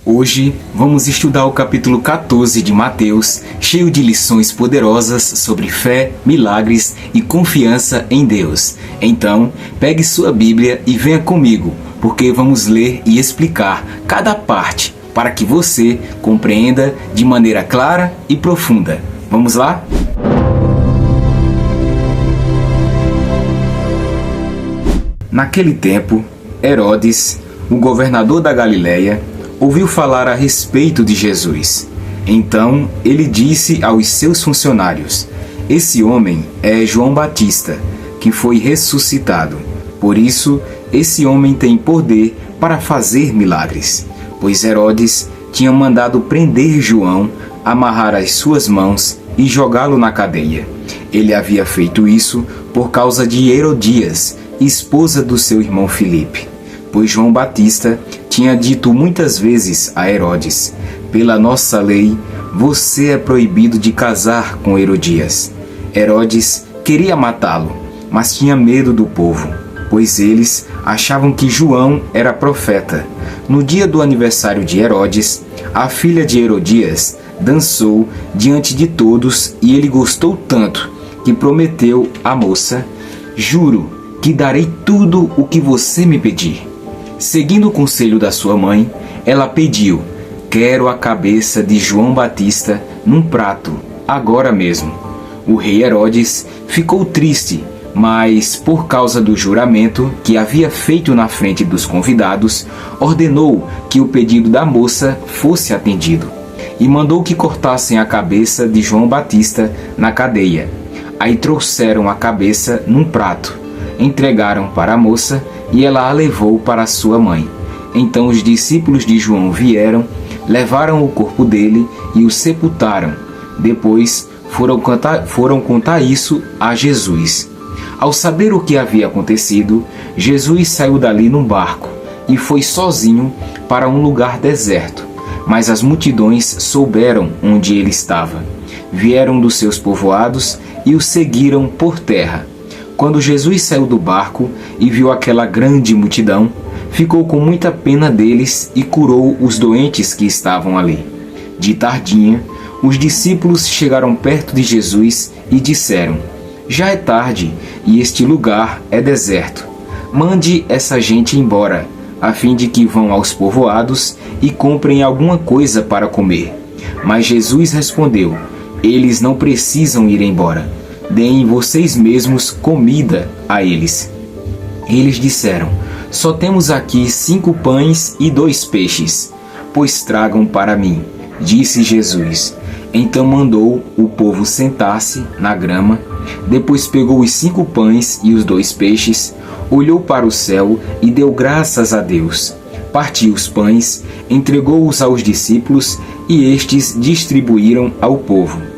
Hoje vamos estudar o capítulo 14 de Mateus, cheio de lições poderosas sobre fé, milagres e confiança em Deus. Então, pegue sua Bíblia e venha comigo, porque vamos ler e explicar cada parte para que você compreenda de maneira clara e profunda. Vamos lá? Naquele tempo, Herodes, o governador da Galileia, ouviu falar a respeito de Jesus. Então ele disse aos seus funcionários: "Esse homem é João Batista, que foi ressuscitado. Por isso, esse homem tem poder para fazer milagres." Pois Herodes tinha mandado prender João, amarrar as suas mãos e jogá-lo na cadeia. Ele havia feito isso por causa de Herodias, esposa do seu irmão Filipe. Pois João Batista tinha dito muitas vezes a Herodes: "Pela nossa lei, você é proibido de casar com Herodias." Herodes queria matá-lo, mas tinha medo do povo, pois eles achavam que João era profeta. No dia do aniversário de Herodes, a filha de Herodias dançou diante de todos e ele gostou tanto que prometeu à moça: "Juro que darei tudo o que você me pedir." Seguindo o conselho da sua mãe, ela pediu: "Quero a cabeça de João Batista num prato, agora mesmo." O rei Herodes ficou triste, mas por causa do juramento que havia feito na frente dos convidados, ordenou que o pedido da moça fosse atendido e mandou que cortassem a cabeça de João Batista na cadeia. Aí trouxeram a cabeça num prato, entregaram para a moça e ela a levou para sua mãe. Então os discípulos de João vieram, levaram o corpo dele e o sepultaram. Depois foram contar isso a Jesus. Ao saber o que havia acontecido, Jesus saiu dali num barco e foi sozinho para um lugar deserto. Mas as multidões souberam onde ele estava. Vieram dos seus povoados e o seguiram por terra. Quando Jesus saiu do barco e viu aquela grande multidão, ficou com muita pena deles e curou os doentes que estavam ali. De tardinha, os discípulos chegaram perto de Jesus e disseram: "Já é tarde e este lugar é deserto. Mande essa gente embora, a fim de que vão aos povoados e comprem alguma coisa para comer." Mas Jesus respondeu: "Eles não precisam ir embora. Deem vocês mesmos comida a eles." Eles disseram: "Só temos aqui 5 pães e 2 peixes." "Pois tragam para mim", disse Jesus. Então mandou o povo sentar-se na grama. Depois pegou os 5 pães e os 2 peixes, olhou para o céu e deu graças a Deus. Partiu os pães, entregou-os aos discípulos e estes distribuíram ao povo.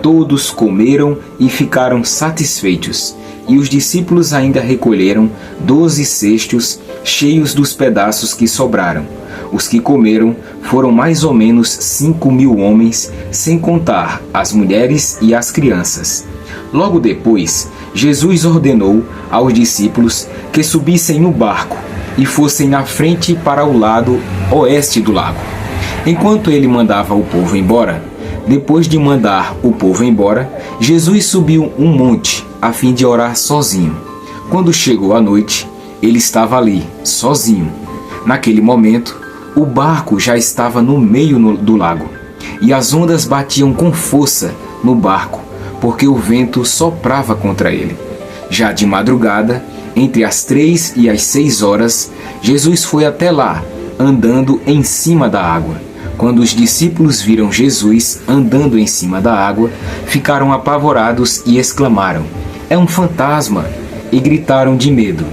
Todos comeram e ficaram satisfeitos, e os discípulos ainda recolheram 12 cestos cheios dos pedaços que sobraram. Os que comeram foram mais ou menos 5.000 homens, sem contar as mulheres e as crianças. Logo depois, Jesus ordenou aos discípulos que subissem no barco e fossem na frente para o lado oeste do lago. Enquanto ele mandava o povo embora, depois de mandar o povo embora, Jesus subiu um monte a fim de orar sozinho. Quando chegou a noite, ele estava ali, sozinho. Naquele momento, o barco já estava no meio do lago, e as ondas batiam com força no barco, porque o vento soprava contra ele. Já de madrugada, entre as 3 e as 6 horas, Jesus foi até lá, andando em cima da água. Quando os discípulos viram Jesus andando em cima da água, ficaram apavorados e exclamaram: "É um fantasma!" e gritaram de medo.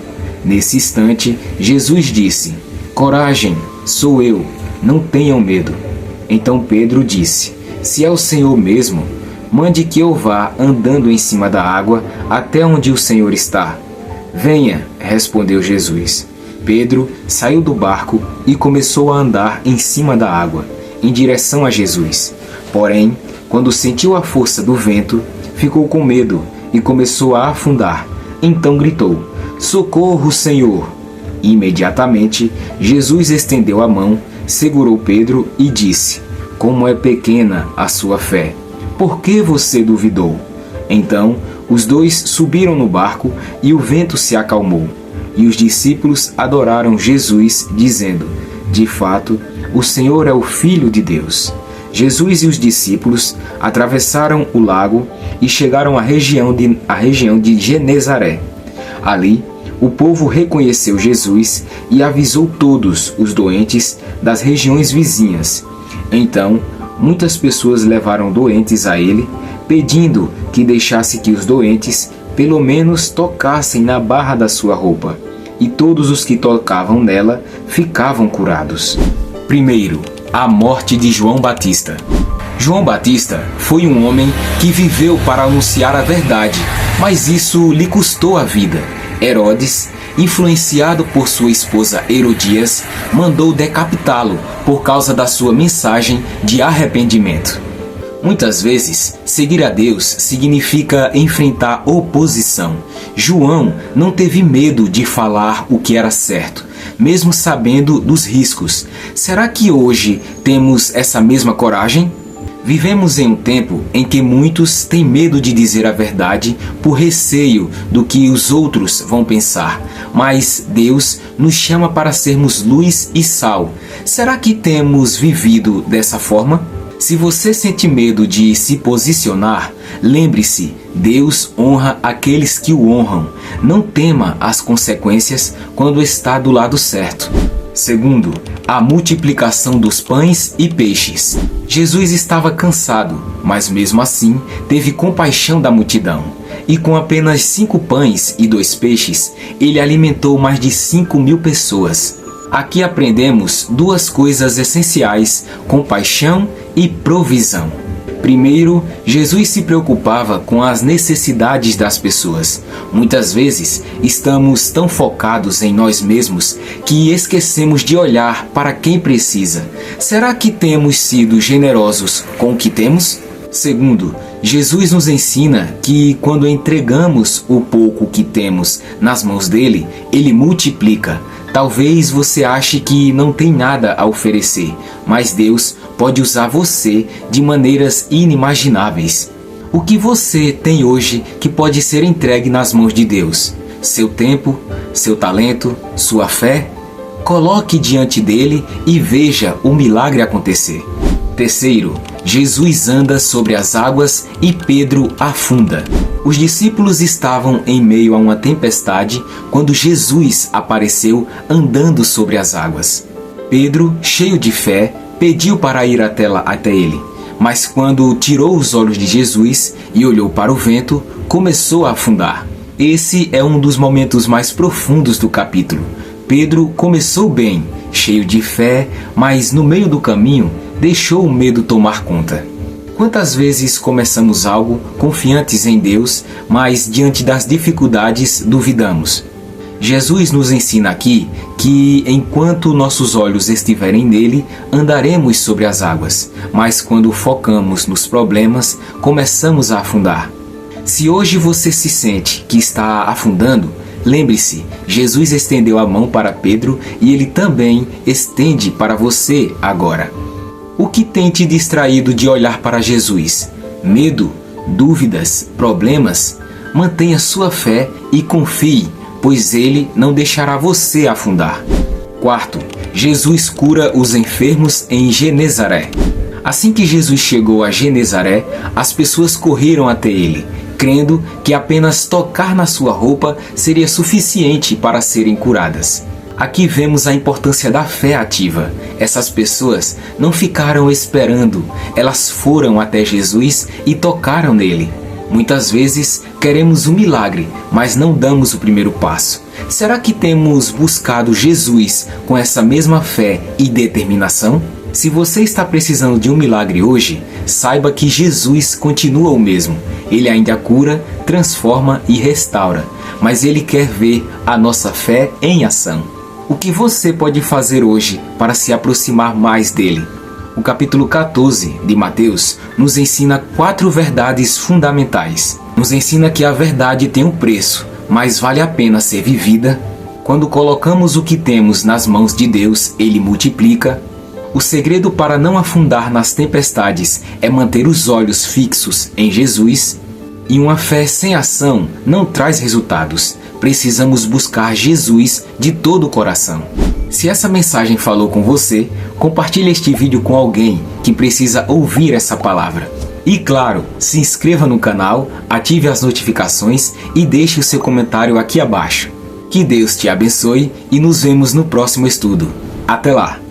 Nesse instante, Jesus disse: "Coragem, sou eu, não tenham medo." Então Pedro disse: "Se é o Senhor mesmo, mande que eu vá andando em cima da água até onde o Senhor está." "Venha", respondeu Jesus. Pedro saiu do barco e começou a andar em cima da água, em direção a Jesus. Porém, quando sentiu a força do vento, ficou com medo e começou a afundar. Então gritou: "Socorro, Senhor!" Imediatamente, Jesus estendeu a mão, segurou Pedro e disse: "Como é pequena a sua fé! Por que você duvidou?" Então os dois subiram no barco e o vento se acalmou. E os discípulos adoraram Jesus, dizendo: "De fato, o Senhor é o Filho de Deus." Jesus e os discípulos atravessaram o lago e chegaram à região de Genezaré. Ali, o povo reconheceu Jesus e avisou todos os doentes das regiões vizinhas. Então, muitas pessoas levaram doentes a ele, pedindo que deixasse que os doentes pelo menos tocassem na barra da sua roupa. E todos os que tocavam nela ficavam curados. Primeiro, a morte de João Batista. João Batista foi um homem que viveu para anunciar a verdade, mas isso lhe custou a vida. Herodes, influenciado por sua esposa Herodias, mandou decapitá-lo por causa da sua mensagem de arrependimento. Muitas vezes, seguir a Deus significa enfrentar oposição. João não teve medo de falar o que era certo, mesmo sabendo dos riscos. Será que hoje temos essa mesma coragem? Vivemos em um tempo em que muitos têm medo de dizer a verdade por receio do que os outros vão pensar. Mas Deus nos chama para sermos luz e sal. Será que temos vivido dessa forma? Se você sente medo de se posicionar, lembre-se, Deus honra aqueles que o honram. Não tema as consequências quando está do lado certo. Segundo, a multiplicação dos pães e peixes. Jesus estava cansado, mas mesmo assim teve compaixão da multidão. E com apenas 5 pães e 2 peixes, ele alimentou mais de 5.000 pessoas. Aqui aprendemos 2 coisas essenciais: compaixão e provisão. Primeiro, Jesus se preocupava com as necessidades das pessoas. Muitas vezes, estamos tão focados em nós mesmos que esquecemos de olhar para quem precisa. Será que temos sido generosos com o que temos? Segundo, Jesus nos ensina que quando entregamos o pouco que temos nas mãos dele, ele multiplica. Talvez você ache que não tem nada a oferecer, mas Deus pode usar você de maneiras inimagináveis. O que você tem hoje que pode ser entregue nas mãos de Deus? Seu tempo, seu talento, sua fé? Coloque diante dele e veja o milagre acontecer. Terceiro, Jesus anda sobre as águas e Pedro afunda. Os discípulos estavam em meio a uma tempestade quando Jesus apareceu andando sobre as águas. Pedro, cheio de fé, pediu para ir até ele, mas quando tirou os olhos de Jesus e olhou para o vento, começou a afundar. Esse é um dos momentos mais profundos do capítulo. Pedro começou bem, cheio de fé, mas no meio do caminho deixou o medo tomar conta. Quantas vezes começamos algo confiantes em Deus, mas diante das dificuldades duvidamos? Jesus nos ensina aqui que enquanto nossos olhos estiverem nele, andaremos sobre as águas, mas quando focamos nos problemas, começamos a afundar. Se hoje você se sente que está afundando, lembre-se, Jesus estendeu a mão para Pedro e ele também estende para você agora. O que tem te distraído de olhar para Jesus? Medo? Dúvidas? Problemas? Mantenha sua fé e confie, pois ele não deixará você afundar. Quarto, Jesus cura os enfermos em Genezaré. Assim que Jesus chegou a Genezaré, as pessoas correram até ele, crendo que apenas tocar na sua roupa seria suficiente para serem curadas. Aqui vemos a importância da fé ativa. Essas pessoas não ficaram esperando, elas foram até Jesus e tocaram nele. Muitas vezes queremos um milagre, mas não damos o primeiro passo. Será que temos buscado Jesus com essa mesma fé e determinação? Se você está precisando de um milagre hoje, saiba que Jesus continua o mesmo. Ele ainda cura, transforma e restaura, mas ele quer ver a nossa fé em ação. O que você pode fazer hoje para se aproximar mais dele? O capítulo 14 de Mateus nos ensina 4 verdades fundamentais. Nos ensina que a verdade tem um preço, mas vale a pena ser vivida. Quando colocamos o que temos nas mãos de Deus, ele multiplica. O segredo para não afundar nas tempestades é manter os olhos fixos em Jesus. E uma fé sem ação não traz resultados. Precisamos buscar Jesus de todo o coração. Se essa mensagem falou com você, compartilhe este vídeo com alguém que precisa ouvir essa palavra. E claro, se inscreva no canal, ative as notificações e deixe o seu comentário aqui abaixo. Que Deus te abençoe e nos vemos no próximo estudo. Até lá!